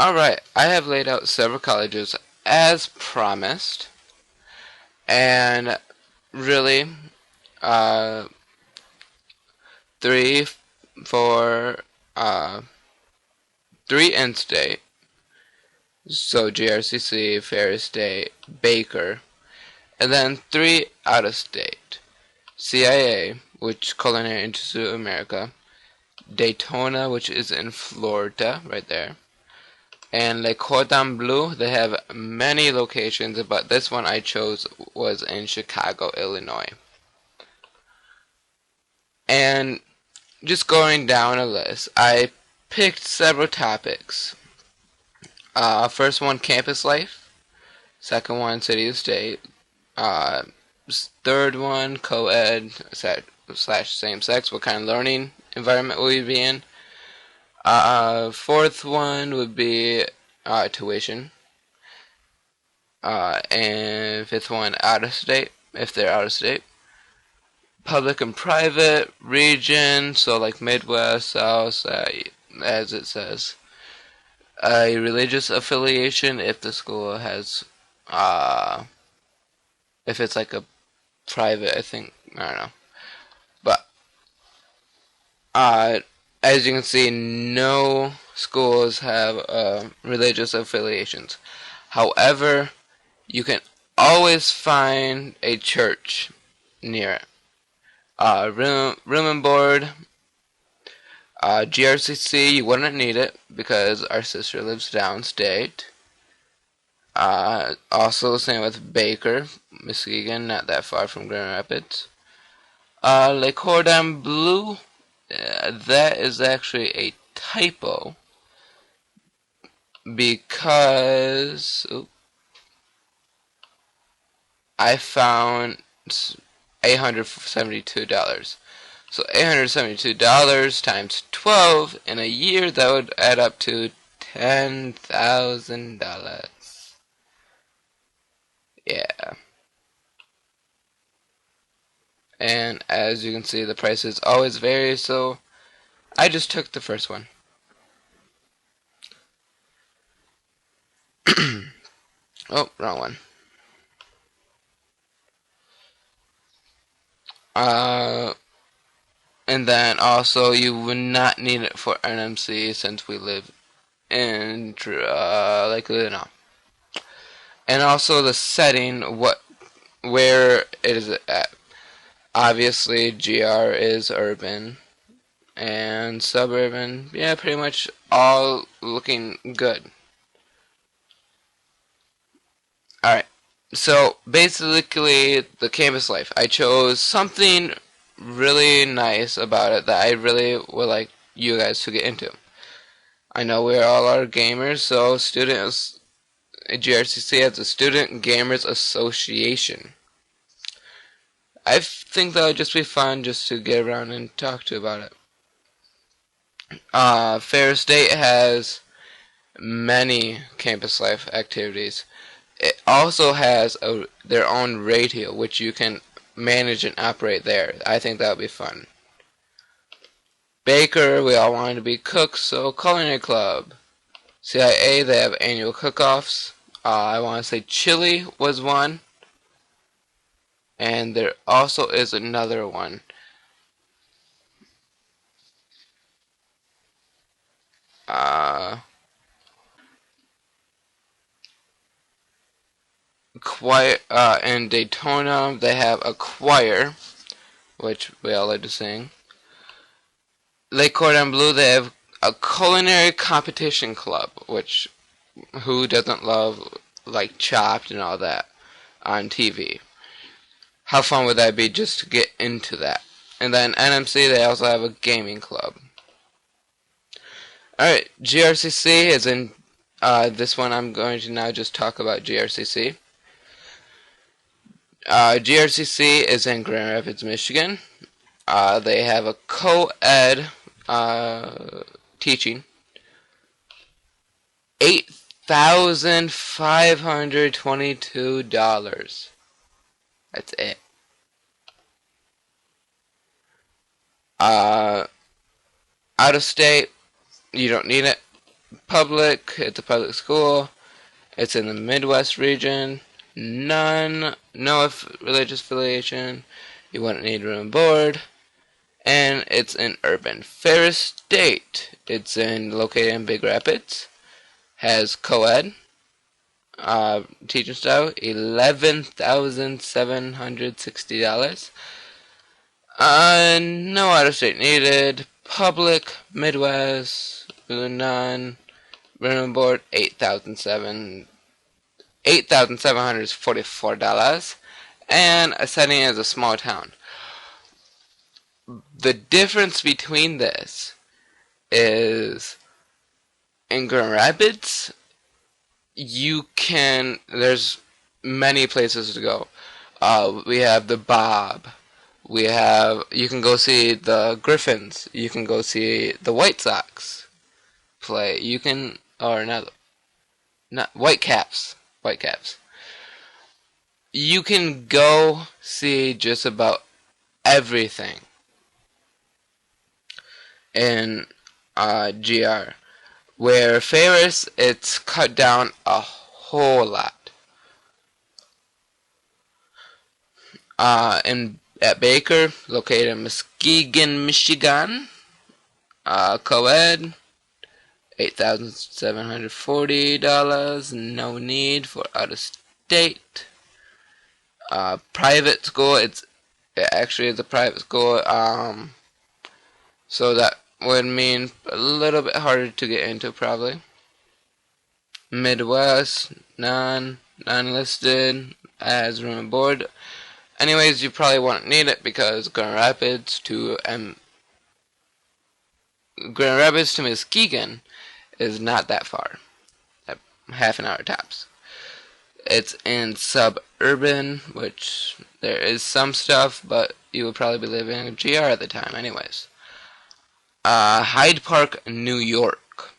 Alright, I have laid out several colleges as promised, and really, uh, three for, uh, three in-state, so GRCC, Ferris State, Baker, and then three out-of-state, CIA, which Culinary Institute of America, Daytona, which is in Florida, right there, and Le Cordon Bleu. They have many locations, but this one I chose was in Chicago, Illinois. And just going down a list, I picked several topics. First one, campus life. Second one, city and state. Uh, Third one, co-ed slash same sex. What kind of learning environment will you be in? Fourth one would be tuition. And fifth one, out of state, if they're out of state. Public and private, region, so like Midwest, South, as it says. A religious affiliation, if the school has, if it's like a private, I think, I don't know. But, uh, as you can see, no schools have religious affiliations. However, you can always find a church near it. Room and board. GRCC, you wouldn't need it because our sister lives downstate. Also, same with Baker, Muskegon, not that far from Grand Rapids. Le Cordon Bleu, that is actually a typo because I found $872. So $872 times 12 in a year, that would add up to $10,000. Yeah. And as you can see, the prices always vary, so I just took the first one. Oh, wrong one. And then also you would not need it for NMC since we live in like Illinois. And also the setting, where it is at. Obviously, GR is urban and suburban. Yeah, pretty much all looking good. Alright, so basically, the campus life. I chose something really nice about it that I really would like you guys to get into. I know we all are gamers, so students, GRCC has a Student Gamers Association. I think that would just be fun just to get around and talk to about it. Ferris State has many campus life activities. It also has their own radio, which you can manage and operate there. I think that would be fun. Baker, we all wanted to be cooks, so Culinary Club. CIA, they have annual cook-offs. I want to say chili was one. And there also is another one. Choir, in Daytona, they have a choir, which we all like to sing. Le Cordon Bleu, they have a culinary competition club, which who doesn't love like Chopped and all that on TV? How fun would that be just to get into that? And then NMC, they also have a gaming club. Alright, GRCC is in this one. I'm going to now just talk about GRCC. GRCC is in Grand Rapids, Michigan. They have a co-ed teaching. $8,522. That's it. Out of state, you don't need it. public. It's a public school. It's in the Midwest region. No religious affiliation. You wouldn't need room and board. And it's in urban. Ferris State. It's located in Big Rapids. Has co-ed. Teaching style, $11,760. No out-of-state needed. Public, Midwest, none. Room and board, $8,744. And a setting is a small town. The difference between this is in Grand Rapids, there's many places to go. We have the Bob. You can go see the Griffins. You can go see the White Sox play. Not Whitecaps. Whitecaps. You can go see just about everything in GR. Where Ferris, it's cut down a whole lot. At Baker, located in Muskegon, Michigan, co-ed, $8,740. No need for out-of-state. Private school, it actually is a private school. So that would mean a little bit harder to get into, probably. Midwest, non-listed, as room and board. Anyways, you probably won't need it because Grand Rapids to Muskegon is not that far. Half an hour tops. It's in suburban, which there is some stuff, but you would probably be living in GR at the time, anyways. Hyde Park, New York.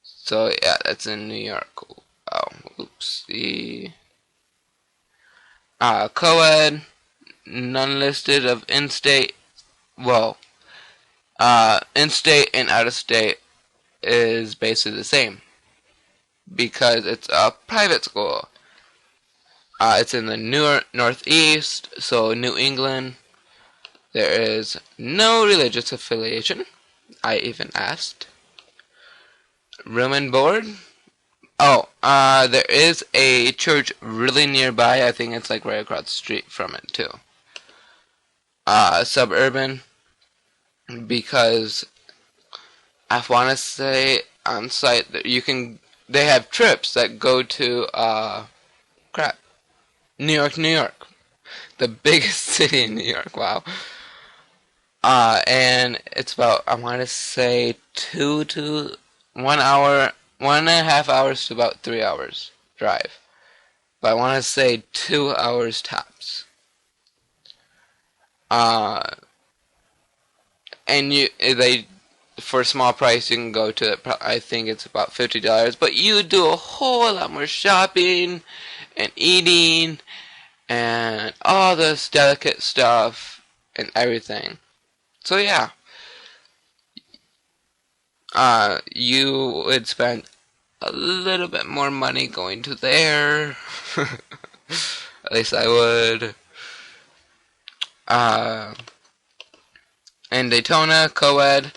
So yeah, that's in New York. Oh, oopsie. Co-ed, none listed of in-state. Well, in-state and out-of-state is basically the same because it's a private school. It's in the Northeast, so New England. There is no religious affiliation. I even asked. Room and board? Oh, there is a church really nearby. I think it's like right across the street from it, too. Suburban. Because I want to say on site that they have trips that go to, New York, New York. The biggest city in New York, wow. And it's about, I want to say 1 hour, 1.5 hours to about 3 hours drive. But I want to say 2 hours tops. And for a small price, you can go to, I think it's about $50, but you do a whole lot more shopping and eating and all this delicate stuff and everything. So yeah, you would spend a little bit more money going to there. At least I would. In Daytona, co-ed.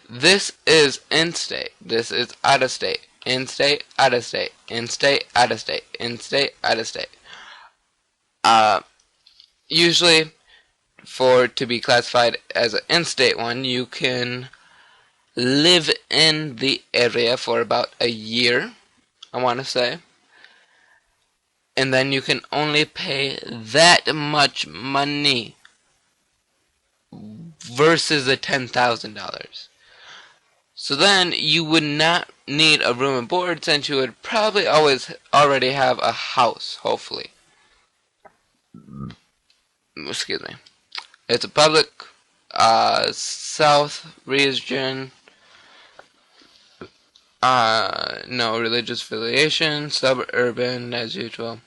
This is in-state. This is out-of-state. In-state, out-of-state. In-state, out-of-state. In-state, out-of-state. Usually, to be classified as an in-state one, you can live in the area for about a year, I want to say. And then you can only pay that much money versus the $10,000. So then you would not need a room and board since you would probably already have a house, hopefully. Excuse me. It's a public South region. No religious affiliation. Suburban as usual.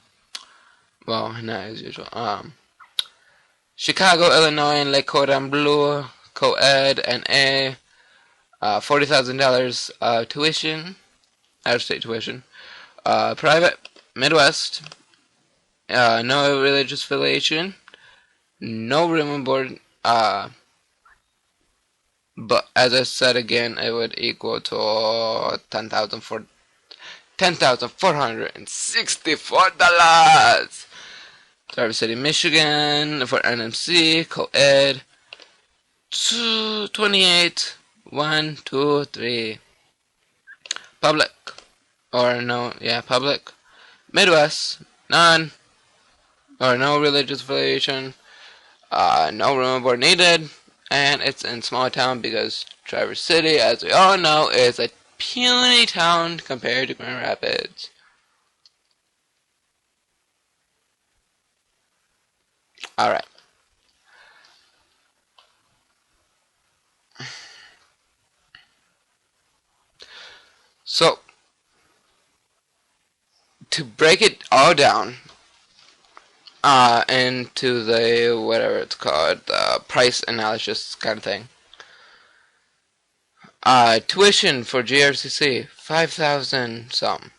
Well, not as usual. Chicago, Illinois, and Lake Cordon Bleu, co-ed, and A. $40,000 tuition, out-of-state tuition. Private, Midwest, no religious affiliation, no room and board. But as I said again, it would equal to $10,464. Traverse City, Michigan for NMC, co-ed, 28, 1, 2, 3. Public, or no, yeah, public. Midwest, none, or no religious affiliation, no room and board needed, and it's in small town because Traverse City, as we all know, is a puny town compared to Grand Rapids. Alright. So, to break it all down into the, whatever it's called, price analysis kind of thing. Tuition for GRCC, 5,000 some.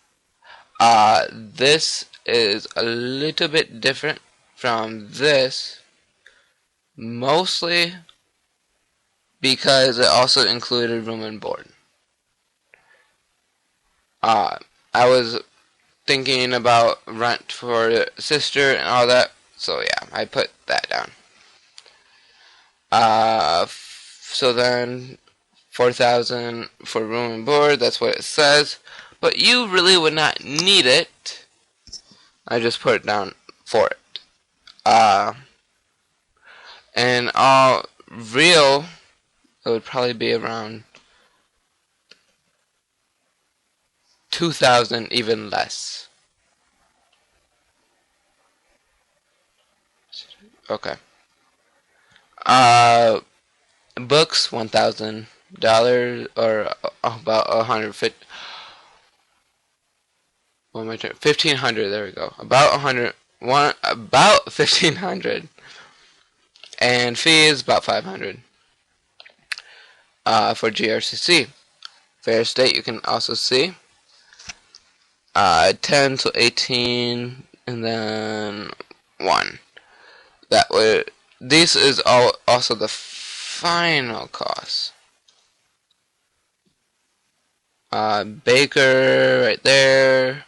This is a little bit different from this, mostly because it also included room and board. I was thinking about rent for sister and all that, so yeah, I put that down. So then 4,000 for room and board, that's what it says, but you really would not need it. I just put it down for it. And all real, it would probably be around 2,000, even less. Okay. Books, $1,000, or about 150. What am I trying? 1,500. There we go. About 1,500. And fees about 500. For GRCC, Ferris State, you can also see 10 to 18, and then 1. That would. This is also the final cost. Baker right there.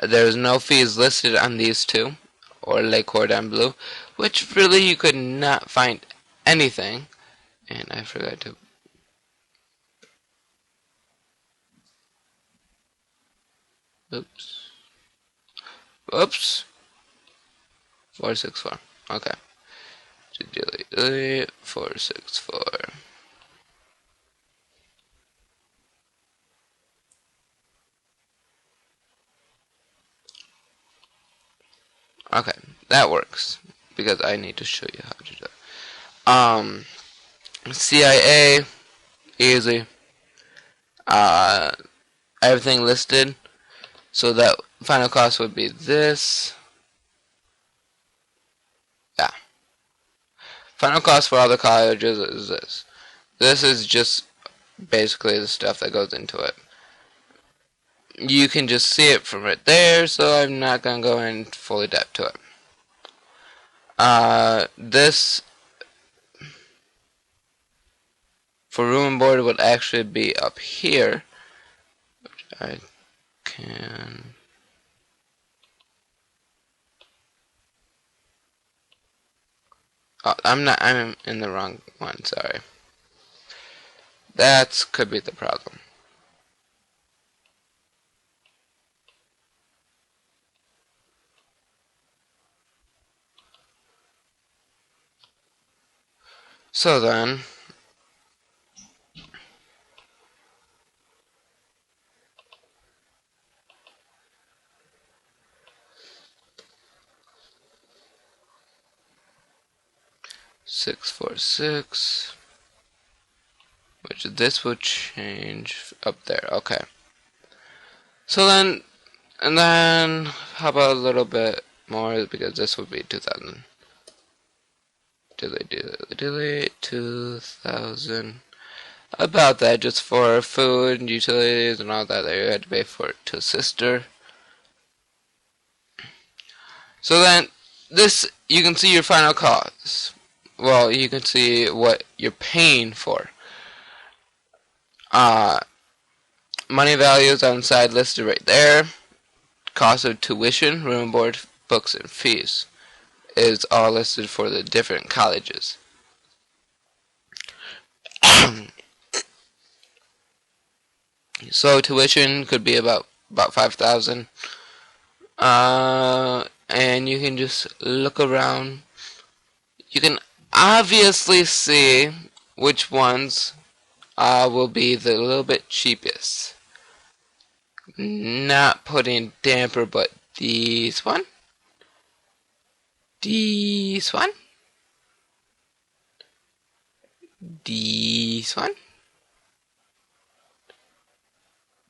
There's no fees listed on these two, or Lake Cordon Bleu, which really you could not find anything. And I forgot to. Oops. Oops. 464. Okay. Delete 464. Okay, that works because I need to show you how to do it. CIA, easy. Everything listed. So that final cost would be this. Yeah. Final cost for all the colleges is this. This is just basically the stuff that goes into it. You can just see it from right there, so I'm not going to go in fully depth to it. This for room and board would actually be up here, which I can. Oh, I'm in the wrong one, sorry. That could be the problem. So then, $646, which this will change up there. Okay. So then, and then how about a little bit more, because this would be 2,000. Delete 2,000. about that, just for food and utilities and all that you had to pay for it to sister. So then, this, you can see your final cost. Well, you can see what you're paying for. Money values on the side listed right there. Cost of tuition, room and board, books, and fees is all listed for the different colleges. So tuition could be about 5,000. And you can just look around. You can obviously see which ones will be the little bit cheapest. Not putting damper, but these one, this one, this one,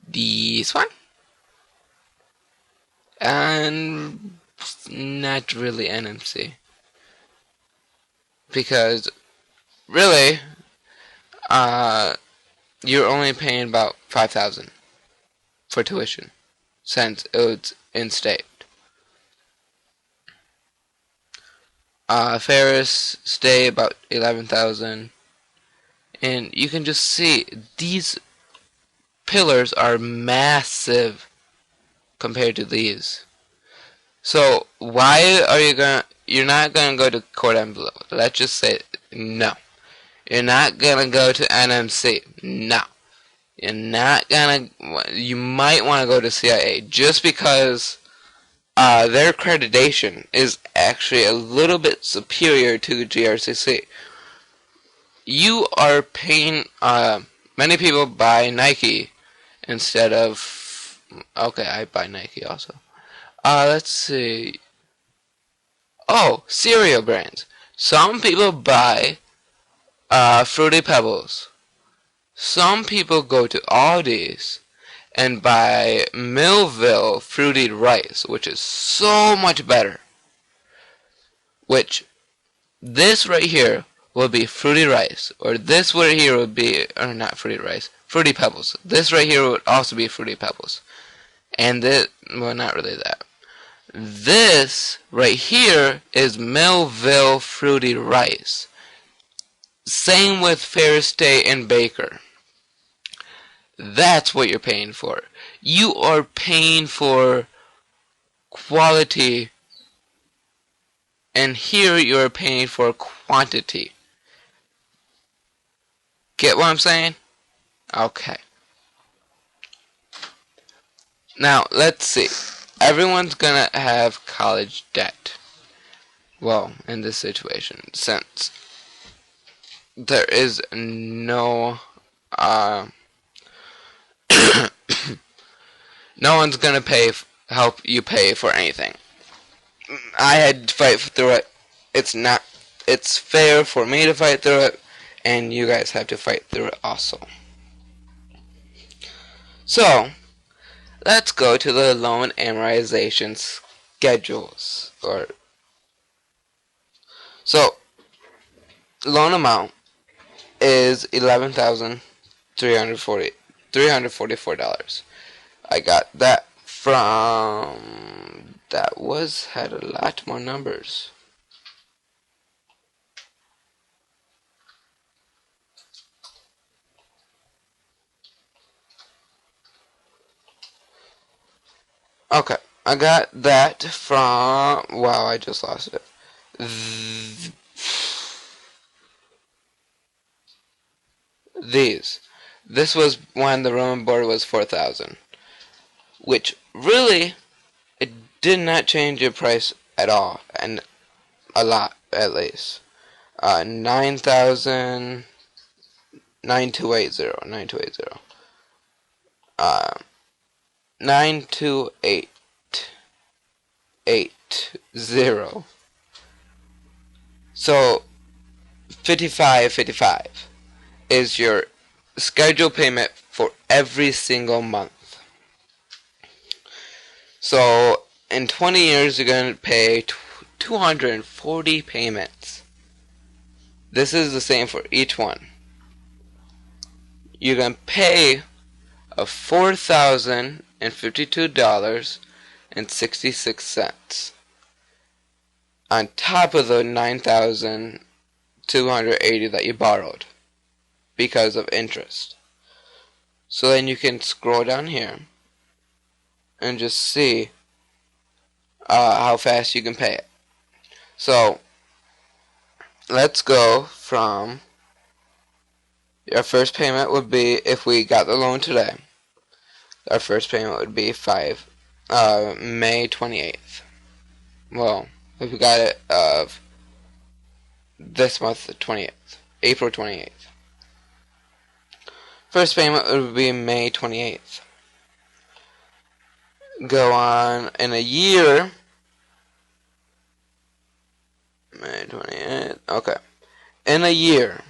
this one, and not really NMC, because really you're only paying about 5,000 for tuition since it's in-state. Ferris stay about 11,000, and you can just see these pillars are massive compared to these. So why are you're not gonna go to Court Envelope? Let's just say no. You're not gonna go to NMC. No. You're not gonna. You might want to go to CIA just because their accreditation is actually a little bit superior to GRCC. You are paying. Many people buy Nike instead of. Okay, I buy Nike also. Let's see. Oh, cereal brands. Some people buy Fruity Pebbles. Some people go to Aldi's and buy Millville Fruity Rice, which is so much better. Which, this right here will be Fruity Rice, or this right here would be, or not Fruity Rice, Fruity Pebbles. This right here would also be Fruity Pebbles. And this, well, not really that. This right here is Millville Fruity Rice. Same with Ferris Day and Baker. That's what you're paying for. You are paying for quality, and here you are paying for quantity. Get what I'm saying? Okay. Now, let's see. Everyone's gonna have college debt. Well, in this situation, since there is no no one's gonna help you pay for anything. I had to fight through it. It's fair for me to fight through it, and you guys have to fight through it also. So, let's go to the loan amortization schedules. So, loan amount is $11,344. I got that from, had a lot more numbers. Okay, I got that from, wow, I just lost it. This was when the room and board was 4,000, which really, it did not change your price at all, and a lot at least. 9,000, 9280, 9280. 92880. So 5555 is your schedule payment for every single month. So in 20 years you're going to pay 240 payments. This is the same for each one. you're going to pay of $4,052.66 on top of the $9,280 that you borrowed because of interest. So then you can scroll down here and just see how fast you can pay it. So let's go from your first payment would be, if we got the loan today, our first payment would be May 28th. Well, if we got it this month, the 28th, April 28th. First payment would be May 28th. Go on in a year. May 28th. Okay. In a year,